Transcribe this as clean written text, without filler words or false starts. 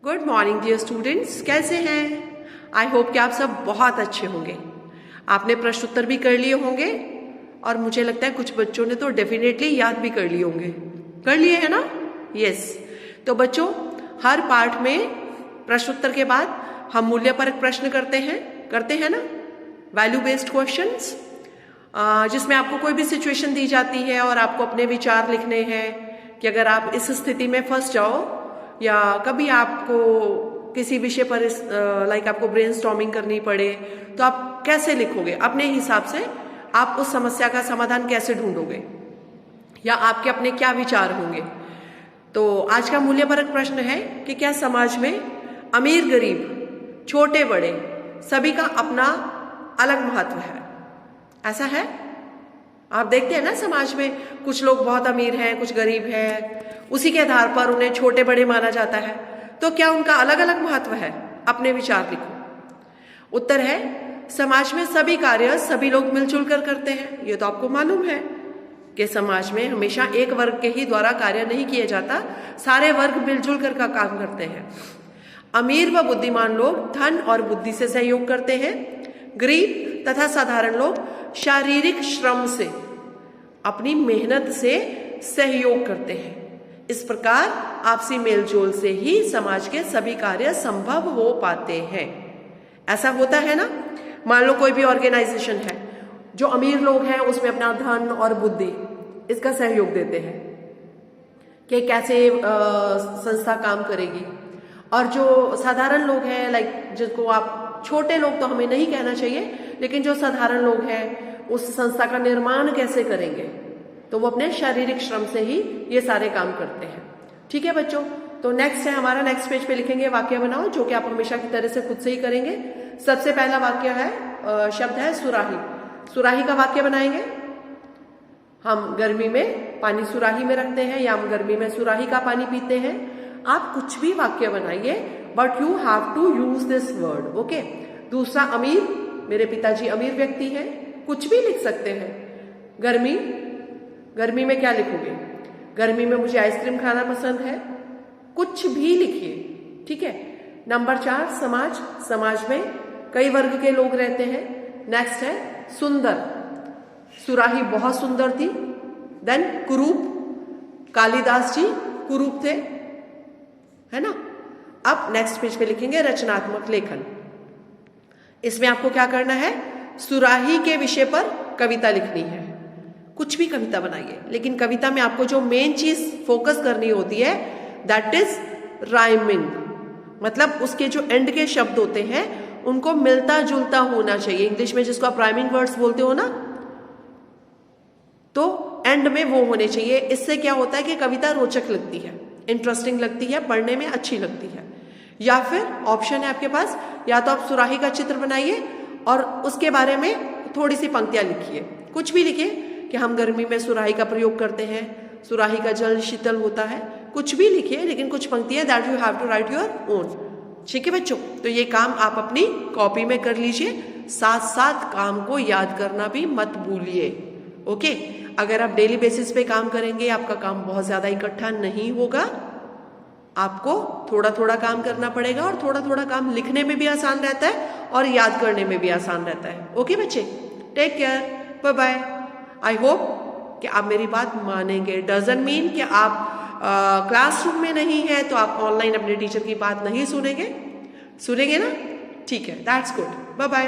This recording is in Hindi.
गुड मॉर्निंग डियर स्टूडेंट्स, कैसे हैं? आई होप कि आप सब बहुत अच्छे होंगे। आपने प्रश्न उत्तर भी कर लिए होंगे और मुझे लगता है कुछ बच्चों ने तो डेफिनेटली याद भी कर लिए होंगे। कर लिए है ना? यस। तो बच्चों, हर पार्ट में प्रश्न उत्तर के बाद हम मूल्यपरक प्रश्न करते हैं ना, वैल्यू बेस्ड क्वेश्चंस, जिसमें आपको कोई भी सिचुएशन दी जाती है और आपको अपने विचार लिखने हैं कि अगर आप इस स्थिति में फंस जाओ या कभी आपको किसी विषय पर आपको ब्रेनस्टॉर्मिंग करनी पड़े तो आप कैसे लिखोगे, अपने हिसाब से आप उस समस्या का समाधान कैसे ढूंढोगे या आपके अपने क्या विचार होंगे। तो आज का मूल्यपरक प्रश्न है कि क्या समाज में अमीर गरीब छोटे बड़े सभी का अपना अलग महत्व है? ऐसा है? आप देखते हैं ना, समाज में कुछ लोग बहुत अमीर हैं, कुछ गरीब हैं, उसी के आधार पर उन्हें छोटे बड़े माना जाता है। तो क्या उनका अलग अलग महत्व है? अपने विचार लिखो। उत्तर है, समाज में सभी कार्य सभी लोग मिलजुल कर करते हैं। ये तो आपको मालूम है कि समाज में हमेशा एक वर्ग के ही द्वारा कार्य नहीं किया जाता, सारे वर्ग मिलजुल कर का काम करते हैं। अमीर व बुद्धिमान लोग धन और बुद्धि से सहयोग करते हैं। गरीब तथा साधारण लोग शारीरिक श्रम से, अपनी मेहनत से सहयोग करते हैं। इस प्रकार आपसी मेलजोल से ही समाज के सभी कार्य संभव हो पाते हैं। ऐसा होता है ना? मान लो कोई भी ऑर्गेनाइजेशन है, जो अमीर लोग हैं उसमें अपना धन और बुद्धि इसका सहयोग देते हैं कि कैसे संस्था काम करेगी, और जो साधारण लोग हैं, जिनको आप छोटे लोग तो हमें नहीं कहना चाहिए, लेकिन जो साधारण लोग हैं उस संस्था का निर्माण कैसे करेंगे, तो वो अपने शारीरिक श्रम से ही ये सारे काम करते हैं। ठीक है बच्चों, तो नेक्स्ट है हमारा, नेक्स्ट पेज पे लिखेंगे वाक्य बनाओ, जो कि आप हमेशा की तरह से खुद से ही करेंगे। सबसे पहला वाक्य है, शब्द है सुराही। सुराही का वाक्य बनाएंगे। हम गर्मी में पानी सुराही में रखते हैं या हम गर्मी में सुराही का पानी पीते हैं। आप कुछ भी वाक्य बनाइए, but you have to use this word, okay. दूसरा, अमीर, मेरे पिताजी अमीर व्यक्ति हैं, कुछ भी लिख सकते हैं। गर्मी, गर्मी में क्या लिखोगे? गर्मी में मुझे आइसक्रीम खाना पसंद है, कुछ भी लिखिए, ठीक है। नंबर 4, समाज। समाज में कई वर्ग के लोग रहते हैं। नेक्स्ट है सुंदर, सुराही बहुत सुंदर थी। देन कुरूप, कालिदास जी कुरूप थे, है ना। अब नेक्स्ट पेज पे लिखेंगे रचनात्मक लेखन। इसमें आपको क्या करना है? सुराही के विषय पर कविता लिखनी है। कुछ भी कविता बनाइए, लेकिन कविता में आपको जो मेन चीज फोकस करनी होती है, दैट इज राइमिंग। मतलब उसके जो एंड के शब्द होते हैं उनको मिलता जुलता होना चाहिए। इंग्लिश में जिसको आप राइमिंग वर्ड्स बोलते हो ना, तो एंड में वो होने चाहिए। इससे क्या होता है कि कविता रोचक लगती है, इंटरेस्टिंग लगती है, पढ़ने में अच्छी लगती है। या फिर ऑप्शन है आपके पास, या तो आप सुराही का चित्र बनाइए और उसके बारे में थोड़ी सी पंक्तियां लिखिए। कुछ भी लिखिए कि हम गर्मी में सुराही का प्रयोग करते हैं, सुराही का जल शीतल होता है, कुछ भी लिखिए, लेकिन कुछ पंक्तियां that you have to write your own. ठीक है बच्चों, तो ये काम आप अपनी कॉपी में कर लीजिए, साथ साथ काम को याद करना भी मत भूलिए, ओके। अगर आप डेली बेसिस पे काम करेंगे, आपका काम बहुत ज्यादा इकट्ठा नहीं होगा, आपको थोड़ा थोड़ा काम करना पड़ेगा, और थोड़ा थोड़ा काम लिखने में भी आसान रहता है और याद करने में भी आसान रहता है। ओके बच्चे, take care, bye bye. I hope कि आप मेरी बात मानेंगे। डजंट मीन कि आप क्लासरूम में नहीं है तो आप ऑनलाइन अपने टीचर की बात नहीं सुनेंगे ना? ठीक है, दैट्स गुड। Bye bye.